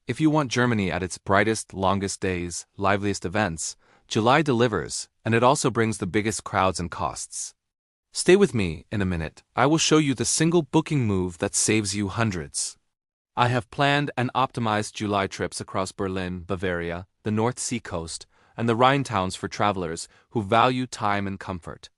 If you want Germany at its brightest, longest days, liveliest events, July delivers, and it also brings the biggest crowds and costs. Stay with me in a minute. I will show you the single booking move that saves you hundreds. I have planned and optimized July trips across Berlin, Bavaria, the North Sea coast, and the Rhine towns for travelers who value time and comfort.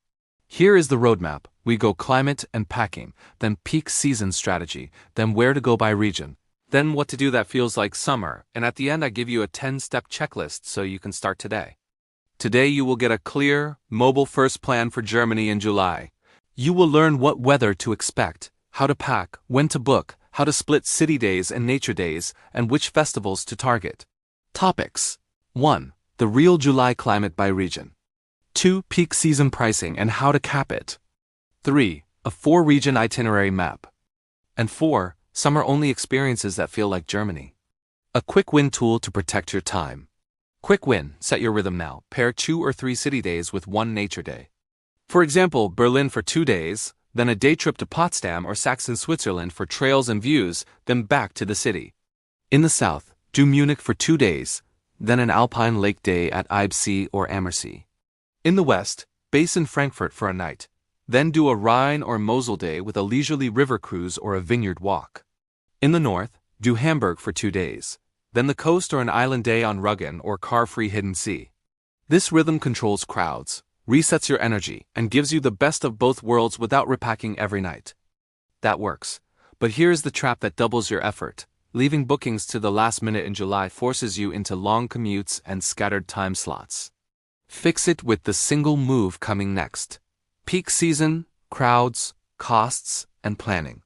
Here is the roadmap. We go climate and packing, then peak season strategy, then where to go by region, then what to do that feels like summer, and at the end I give you a 10-step checklist so you can start today. Today you will get a clear, mobile-first plan for Germany in July. You will learn what weather to expect, how to pack, when to book, how to split city days and nature days, and which festivals to target. Topics: 1. The real July climate by region. 2. Peak season pricing and how to cap it. 3. A 4-region itinerary map. And 4. Summer-only experiences that feel like Germany. A quick win tool to protect your time. Quick win, set your rhythm now. Pair 2 or 3 city days with 1 nature day. For example, Berlin for 2 days, then a day trip to Potsdam or Saxon, Switzerland for trails and views, then back to the city. In the south, do Munich for 2 days, then an alpine lake day at Eibsee or Ammersee. In the west, base in Frankfurt for a night, then do a Rhine or Mosel day with a leisurely river cruise or a vineyard walk. In the north, do Hamburg for 2 days, then the coast or an island day on Rügen or car-free hidden sea. This rhythm controls crowds, resets your energy, and gives you the best of both worlds without repacking every night. That works. But here's the trap that doubles your effort. Leaving bookings to the last minute in July forces you into long commutes and scattered time slots. Fix it with the single move coming next. Peak season, crowds, costs, and planning.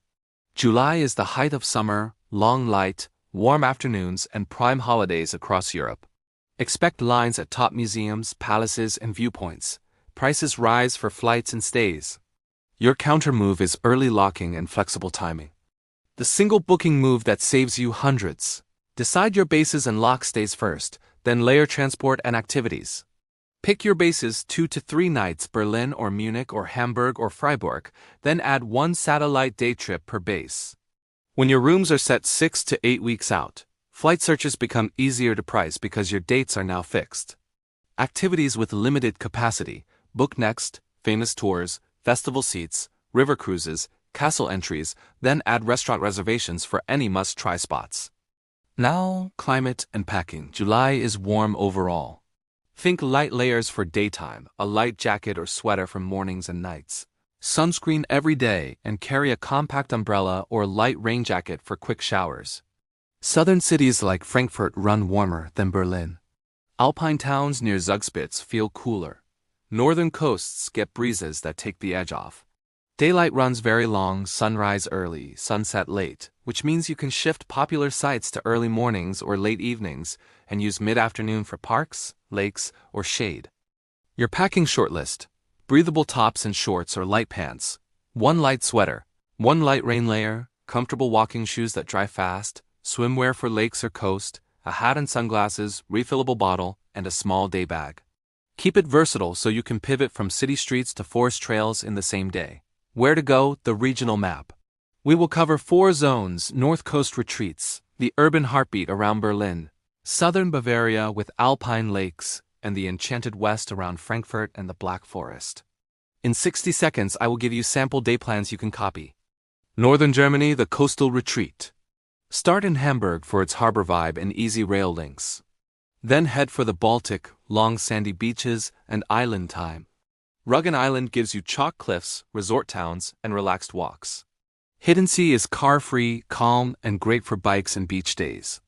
July is the height of summer, long light, warm afternoons, and prime holidays across Europe. Expect lines at top museums, palaces, and viewpoints. Prices rise for flights and stays. Your counter move is early locking and flexible timing. The single booking move that saves you hundreds. Decide your bases and lock stays first, then layer transport and activities. Pick your bases 2 to 3 nights, Berlin or Munich or Hamburg or Freiburg, then add 1 satellite day trip per base. When your rooms are set 6 to 8 weeks out, flight searches become easier to price because your dates are now fixed. Activities with limited capacity. Book next, famous tours, festival seats, river cruises, castle entries, then add restaurant reservations for any must-try spots. Now, climate and packing. July is warm overall. Think light layers for daytime, a light jacket or sweater for mornings and nights. Sunscreen every day and carry a compact umbrella or light rain jacket for quick showers. Southern cities like Frankfurt run warmer than Berlin. Alpine towns near Zugspitze feel cooler. Northern coasts get breezes that take the edge off. Daylight runs very long, sunrise early, sunset late, which means you can shift popular sites to early mornings or late evenings and use mid-afternoon for parks, lakes, or shade. Your packing shortlist: breathable tops and shorts or light pants, 1 light sweater, 1 light rain layer, comfortable walking shoes that dry fast, swimwear for lakes or coast, a hat and sunglasses, refillable bottle, and a small day bag. Keep it versatile so you can pivot from city streets to forest trails in the same day. Where to go? The regional map. We will cover 4 zones: North Coast retreats, the urban heartbeat around Berlin, southern Bavaria with alpine lakes, and the Enchanted West around Frankfurt and the Black Forest. In 60 seconds, I will give you sample day plans you can copy. Northern Germany, the coastal retreat. Start in Hamburg for its harbor vibe and easy rail links. Then head for the Baltic, long sandy beaches, and island time. Rügen Island gives you chalk cliffs, resort towns, and relaxed walks. Hidden Sea is car-free, calm, and great for bikes and beach days.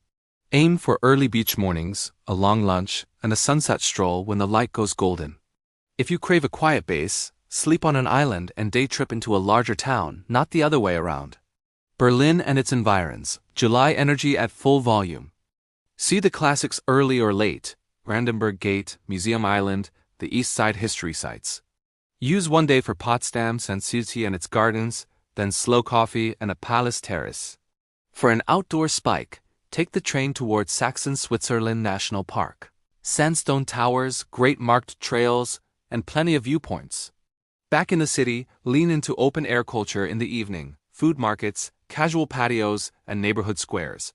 Aim for early beach mornings, a long lunch, and a sunset stroll when the light goes golden. If you crave a quiet base, sleep on an island and day trip into a larger town, not the other way around. Berlin and its environs. July energy at full volume. See the classics early or late: Brandenburg Gate, Museum Island, the East Side history sites. Use 1 day for Potsdam, Sanssouci and its gardens, then slow coffee and a palace terrace. For an outdoor spike, take the train towards Saxon, Switzerland National Park. Sandstone towers, great marked trails, and plenty of viewpoints. Back in the city, lean into open-air culture in the evening, food markets, casual patios, and neighborhood squares.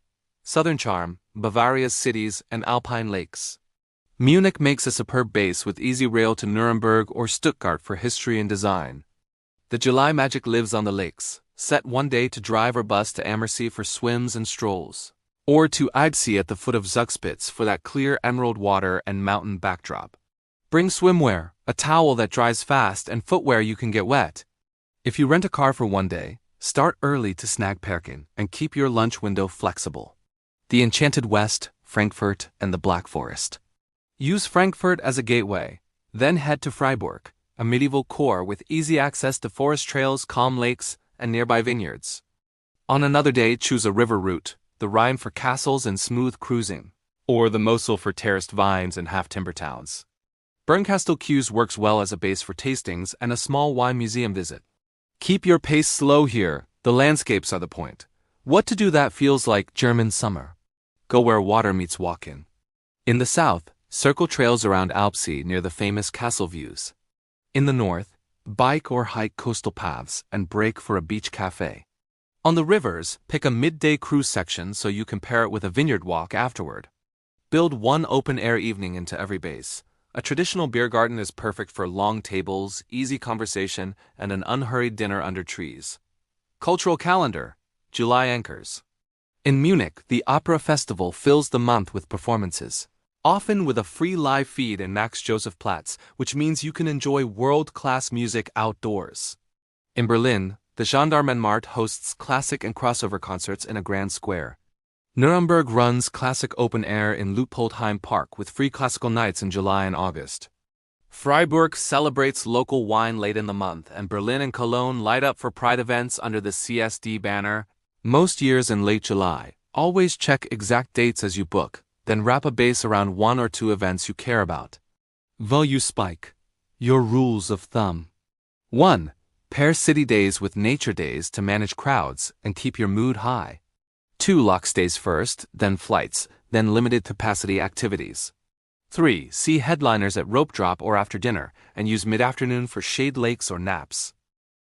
southern charm, Bavaria's cities, and alpine lakes. Munich makes a superb base with easy rail to Nuremberg or Stuttgart for history and design. The July magic lives on the lakes. Set one day to drive or bus to Ammersee for swims and strolls, or to Eibsee at the foot of Zugspitze for that clear emerald water and mountain backdrop. Bring swimwear, a towel that dries fast, and footwear you can get wet. If you rent a car for one day, start early to snag parking and keep your lunch window flexible. The Enchanted West, Frankfurt, and the Black Forest. Use Frankfurt as a gateway, then head to Freiburg, a medieval core with easy access to forest trails, calm lakes, and nearby vineyards. On another day, choose a river route, the Rhine for castles and smooth cruising, or the Mosel for terraced vines and half-timber towns. Bernkastel-Kues works well as a base for tastings and a small wine museum visit. Keep your pace slow here, the landscapes are the point. What to do that feels like German summer? Go where water meets walk-in. In the south, circle trails around Alpsee near the famous castle views. In the north, bike or hike coastal paths and break for a beach cafe. On the rivers, pick a midday cruise section so you can pair it with a vineyard walk afterward. Build one open-air evening into every base. A traditional beer garden is perfect for long tables, easy conversation, and an unhurried dinner under trees. Cultural calendar, July anchors. In Munich, the Opera Festival fills the month with performances, often with a free live feed in Max Joseph Platz, which means you can enjoy world-class music outdoors. In Berlin, the Gendarmenmarkt hosts classic and crossover concerts in a grand square. Nuremberg runs classic open air in Leupoldheim Park with free classical nights in July and August. Freiburg celebrates local wine late in the month, and Berlin and Cologne light up for Pride events under the CSD banner, most years in late July. Always check exact dates as you book, then wrap a base around one or two events you care about. Value spike. Your rules of thumb. 1. Pair city days with nature days to manage crowds and keep your mood high. 2. Lock stays first, then flights, then limited capacity activities. 3. See headliners at rope drop or after dinner, and use mid-afternoon for shade lakes or naps.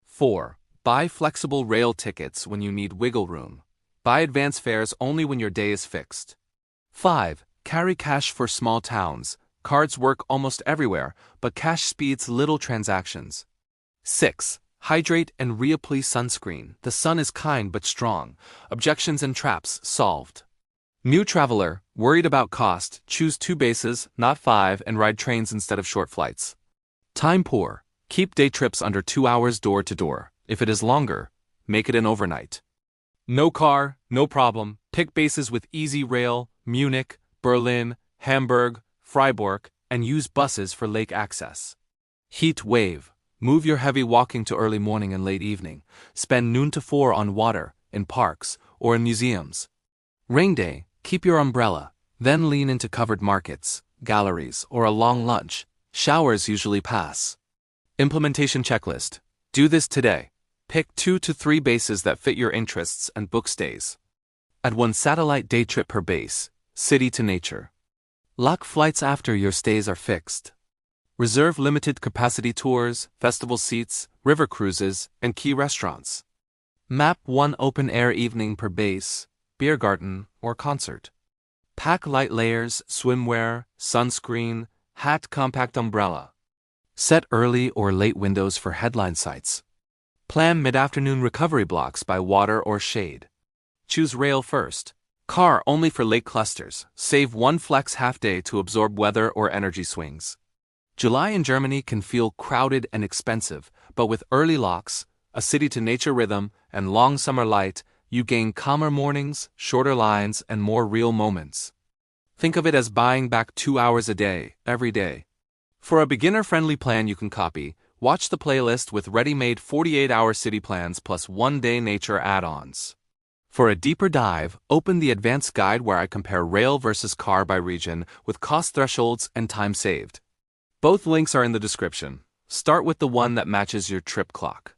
4. Buy flexible rail tickets when you need wiggle room. Buy advance fares only when your day is fixed. 5. Carry cash for small towns. Cards work almost everywhere, but cash speeds little transactions. 6. Hydrate and reapply sunscreen. The sun is kind but strong. Objections and traps solved. New traveler, worried about cost, choose 2 bases, not 5, and ride trains instead of short flights. Time poor. Keep day trips under 2 hours door to door. If it is longer, make it an overnight. No car, no problem. Pick bases with easy rail, Munich, Berlin, Hamburg, Freiburg, and use buses for lake access. Heat wave. Move your heavy walking to early morning and late evening. Spend noon to 4 on water, in parks, or in museums. Rain day. Keep your umbrella. Then lean into covered markets, galleries, or a long lunch. Showers usually pass. Implementation checklist. Do this today. Pick 2 to 3 bases that fit your interests and book stays. Add 1 satellite day trip per base, city to nature. Lock flights after your stays are fixed. Reserve limited capacity tours, festival seats, river cruises, and key restaurants. Map 1 open-air evening per base, beer garden, or concert. Pack light layers, swimwear, sunscreen, hat, compact umbrella. Set early or late windows for headline sites. Plan mid-afternoon recovery blocks by water or shade. Choose rail first. Car only for lake clusters. Save 1 flex half-day to absorb weather or energy swings. July in Germany can feel crowded and expensive, but with early locks, a city-to-nature rhythm, and long summer light, you gain calmer mornings, shorter lines, and more real moments. Think of it as buying back 2 hours a day, every day. For a beginner-friendly plan you can copy, watch the playlist with ready-made 48-hour city plans plus 1-day nature add-ons. For a deeper dive, open the advanced guide where I compare rail versus car by region with cost thresholds and time saved. Both links are in the description. Start with the one that matches your trip clock.